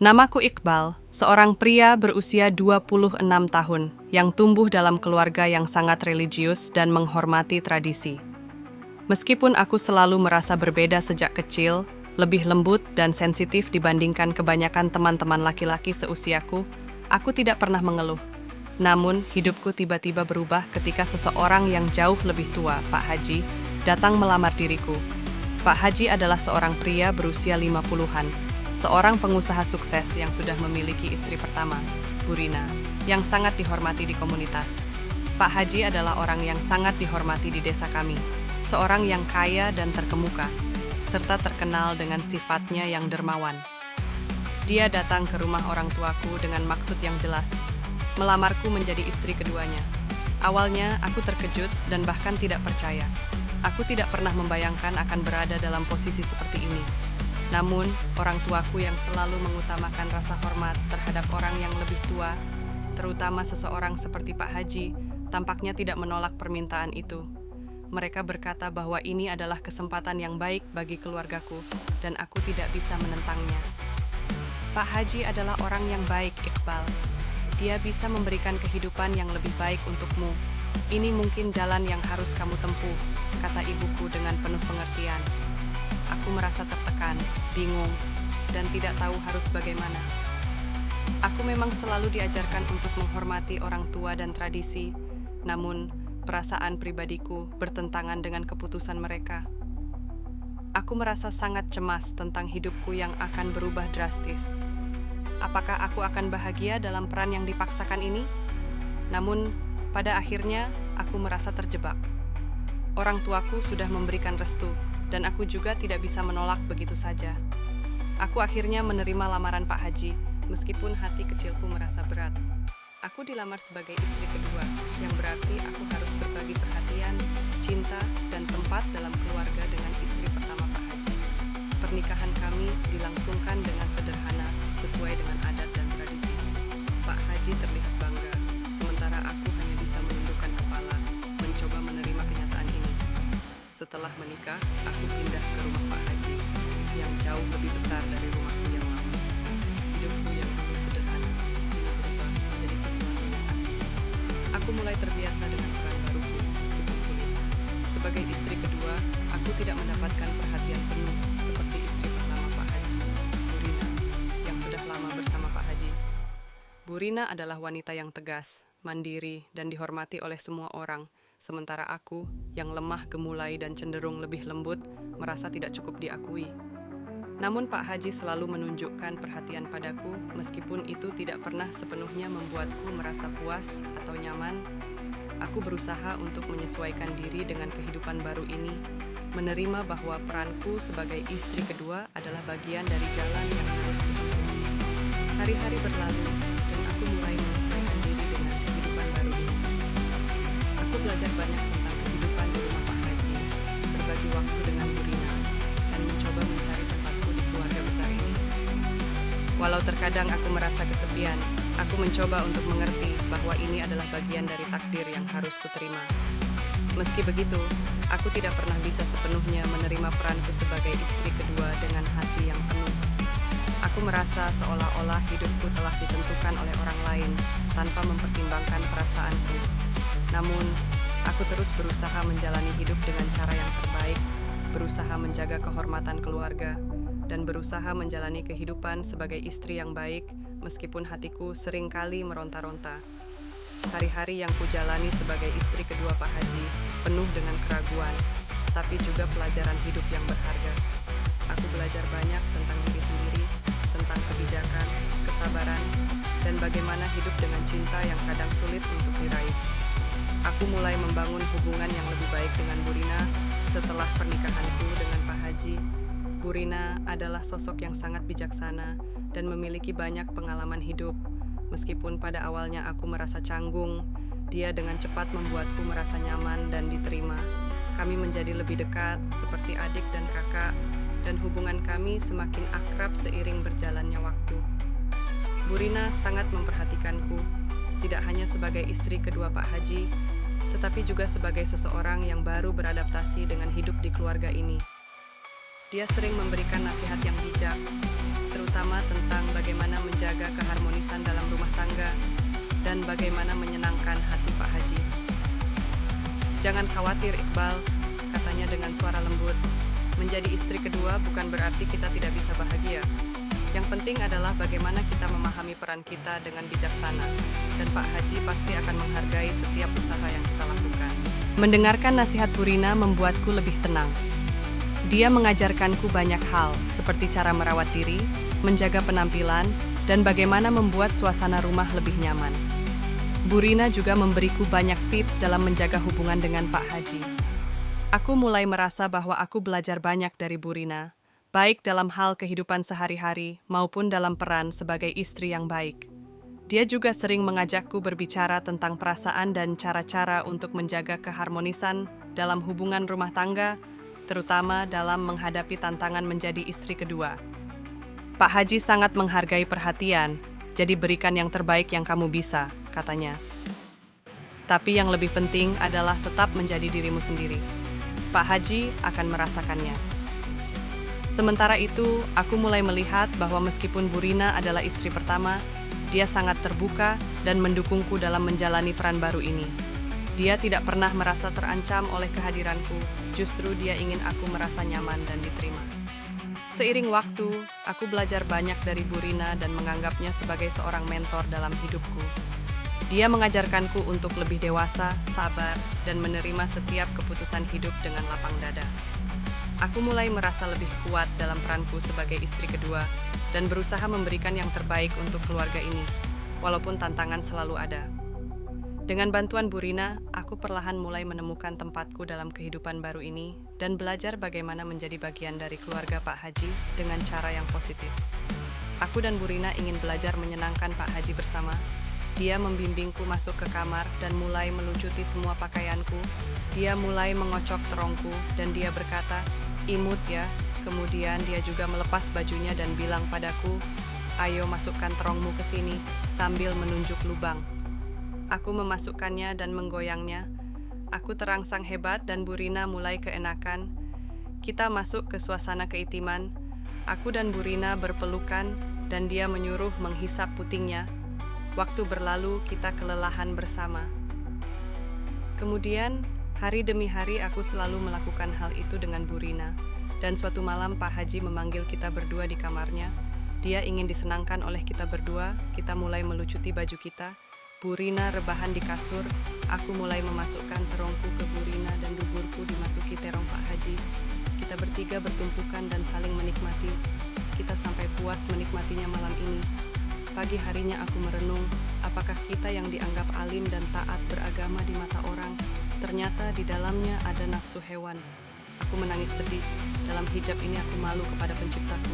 Namaku Iqbal, seorang pria berusia 26 tahun yang tumbuh dalam keluarga yang sangat religius dan menghormati tradisi. Meskipun aku selalu merasa berbeda sejak kecil, lebih lembut dan sensitif dibandingkan kebanyakan teman-teman laki-laki seusiaku, aku tidak pernah mengeluh. Namun, hidupku tiba-tiba berubah ketika seseorang yang jauh lebih tua, Pak Haji, datang melamar diriku. Pak Haji adalah seorang pria berusia 50-an, seorang pengusaha sukses yang sudah memiliki istri pertama, Burina, yang sangat dihormati di komunitas. Pak Haji adalah orang yang sangat dihormati di desa kami, seorang yang kaya dan terkemuka, serta terkenal dengan sifatnya yang dermawan. Dia datang ke rumah orang tuaku dengan maksud yang jelas, melamarku menjadi istri keduanya. Awalnya, aku terkejut dan bahkan tidak percaya. Aku tidak pernah membayangkan akan berada dalam posisi seperti ini. Namun, orang tuaku yang selalu mengutamakan rasa hormat terhadap orang yang lebih tua, terutama seseorang seperti Pak Haji, tampaknya tidak menolak permintaan itu. Mereka berkata bahwa ini adalah kesempatan yang baik bagi keluargaku, dan aku tidak bisa menentangnya. Pak Haji adalah orang yang baik, Iqbal. Dia bisa memberikan kehidupan yang lebih baik untukmu. Ini mungkin jalan yang harus kamu tempuh, kata ibuku dengan penuh pengertian. Aku merasa tertekan, bingung, dan tidak tahu harus bagaimana. Aku memang selalu diajarkan untuk menghormati orang tua dan tradisi, namun perasaan pribadiku bertentangan dengan keputusan mereka. Aku merasa sangat cemas tentang hidupku yang akan berubah drastis. Apakah aku akan bahagia dalam peran yang dipaksakan ini? Namun, pada akhirnya aku merasa terjebak. Orang tuaku sudah memberikan restu, dan aku juga tidak bisa menolak begitu saja. Aku akhirnya menerima lamaran Pak Haji, meskipun hati kecilku merasa berat. Aku dilamar sebagai istri kedua, yang berarti aku harus berbagi perhatian, cinta, dan tempat dalam keluarga dengan istri pertama Pak Haji. Pernikahan kami dilangsungkan dengan sederhana, sesuai dengan adat dan tradisi. Pak Haji terlihat bangga, sementara aku hanya bisa menundukkan kepala, mencoba menerima kenyataan ini. Setelah menikah, aku pindah ke rumah Pak Haji, yang jauh lebih besar dari rumahku yang lama. Hidupku yang dulu sederhana, kini berubah menjadi sesuatu yang asing. Aku mulai terbiasa dengan peran baruku, meskipun sulit. Sebagai istri kedua, aku tidak mendapatkan perhatian penuh seperti istri pertama Pak Haji, Burina, yang sudah lama bersama Pak Haji. Burina adalah wanita yang tegas, mandiri, dan dihormati oleh semua orang. Sementara aku, yang lemah, gemulai, dan cenderung lebih lembut, merasa tidak cukup diakui. Namun Pak Haji selalu menunjukkan perhatian padaku, meskipun itu tidak pernah sepenuhnya membuatku merasa puas atau nyaman. Aku berusaha untuk menyesuaikan diri dengan kehidupan baru ini, menerima bahwa peranku sebagai istri kedua adalah bagian dari jalan yang harus kutempuh. Hari-hari berlalu, dan aku mulai menyesuaikan diri dengan kehidupan baru ini. Aku belajar banyak tentang kehidupan di rumah Pak Haji, berbagi waktu dengan Burina, dan mencoba mencari tempatku di keluarga besar ini. Walau terkadang aku merasa kesepian, aku mencoba untuk mengerti bahwa ini adalah bagian dari takdir yang harus kuterima. Meski begitu, aku tidak pernah bisa sepenuhnya menerima peranku sebagai istri kedua dengan hati yang penuh. Aku merasa seolah-olah hidupku telah ditentukan oleh orang lain tanpa mempertimbangkan perasaanku. Namun, aku terus berusaha menjalani hidup dengan cara yang terbaik, berusaha menjaga kehormatan keluarga, dan berusaha menjalani kehidupan sebagai istri yang baik, meskipun hatiku seringkali meronta-ronta. Hari-hari yang kujalani sebagai istri kedua Pak Haji penuh dengan keraguan, tapi juga pelajaran hidup yang berharga. Aku belajar banyak tentang diri sendiri, tentang kebijakan, kesabaran, dan bagaimana hidup dengan cinta yang kadang sulit untuk diraih. Aku mulai membangun hubungan yang lebih baik dengan Burina setelah pernikahanku dengan Pak Haji. Burina adalah sosok yang sangat bijaksana dan memiliki banyak pengalaman hidup. Meskipun pada awalnya aku merasa canggung, dia dengan cepat membuatku merasa nyaman dan diterima. Kami menjadi lebih dekat, seperti adik dan kakak, dan hubungan kami semakin akrab seiring berjalannya waktu. Burina sangat memperhatikanku, tidak hanya sebagai istri kedua Pak Haji, tetapi juga sebagai seseorang yang baru beradaptasi dengan hidup di keluarga ini. Dia sering memberikan nasihat yang bijak, terutama terutama tentang bagaimana menjaga keharmonisan dalam rumah tangga dan bagaimana menyenangkan hati Pak Haji. "Jangan khawatir, Iqbal," katanya dengan suara lembut. "Menjadi istri kedua bukan berarti kita tidak bisa bahagia. Yang penting adalah bagaimana kita memahami peran kita dengan bijaksana, dan Pak Haji pasti akan menghargai setiap usaha yang kita lakukan." Mendengarkan nasihat Bu Rina membuatku lebih tenang. Dia mengajarkanku banyak hal, seperti cara merawat diri, menjaga penampilan, dan bagaimana membuat suasana rumah lebih nyaman. Bu Rina juga memberiku banyak tips dalam menjaga hubungan dengan Pak Haji. Aku mulai merasa bahwa aku belajar banyak dari Bu Rina, baik dalam hal kehidupan sehari-hari maupun dalam peran sebagai istri yang baik. Dia juga sering mengajakku berbicara tentang perasaan dan cara-cara untuk menjaga keharmonisan dalam hubungan rumah tangga, terutama dalam menghadapi tantangan menjadi istri kedua. "Pak Haji sangat menghargai perhatian, jadi berikan yang terbaik yang kamu bisa," katanya. "Tapi yang lebih penting adalah tetap menjadi dirimu sendiri. Pak Haji akan merasakannya." Sementara itu, aku mulai melihat bahwa meskipun Bu Rina adalah istri pertama, dia sangat terbuka dan mendukungku dalam menjalani peran baru ini. Dia tidak pernah merasa terancam oleh kehadiranku, justru dia ingin aku merasa nyaman dan diterima. Seiring waktu, aku belajar banyak dari Bu Rina dan menganggapnya sebagai seorang mentor dalam hidupku. Dia mengajarkanku untuk lebih dewasa, sabar, dan menerima setiap keputusan hidup dengan lapang dada. Aku mulai merasa lebih kuat dalam peranku sebagai istri kedua dan berusaha memberikan yang terbaik untuk keluarga ini, walaupun tantangan selalu ada. Dengan bantuan Bu Rina, aku perlahan mulai menemukan tempatku dalam kehidupan baru ini dan belajar bagaimana menjadi bagian dari keluarga Pak Haji dengan cara yang positif. Aku dan Bu Rina ingin belajar menyenangkan Pak Haji bersama. Dia membimbingku masuk ke kamar dan mulai melucuti semua pakaianku. Dia mulai mengocok terongku dan dia berkata, "Imut ya." Kemudian dia juga melepas bajunya dan bilang padaku, "Ayo masukkan terongmu ke sini," sambil menunjuk lubang. Aku memasukkannya dan menggoyangnya. Aku terangsang hebat dan Bu Rina mulai keenakan. Kita masuk ke suasana keitiman. Aku dan Bu Rina berpelukan dan dia menyuruh menghisap putingnya. Waktu berlalu, kita kelelahan bersama. Kemudian, hari demi hari aku selalu melakukan hal itu dengan Bu Rina. Dan suatu malam Pak Haji memanggil kita berdua di kamarnya. Dia ingin disenangkan oleh kita berdua. Kita mulai melucuti baju kita. Bu Rina rebahan di kasur. Aku mulai memasukkan terongku ke Bu Rina dan duburku dimasuki terong Pak Haji. Kita bertiga bertumpukan dan saling menikmati. Kita sampai puas menikmatinya malam ini. Pagi harinya aku merenung, apakah kita yang dianggap alim dan taat beragama di mata orang, ternyata di dalamnya ada nafsu hewan. Aku menangis sedih. Dalam hijab ini aku malu kepada penciptaku.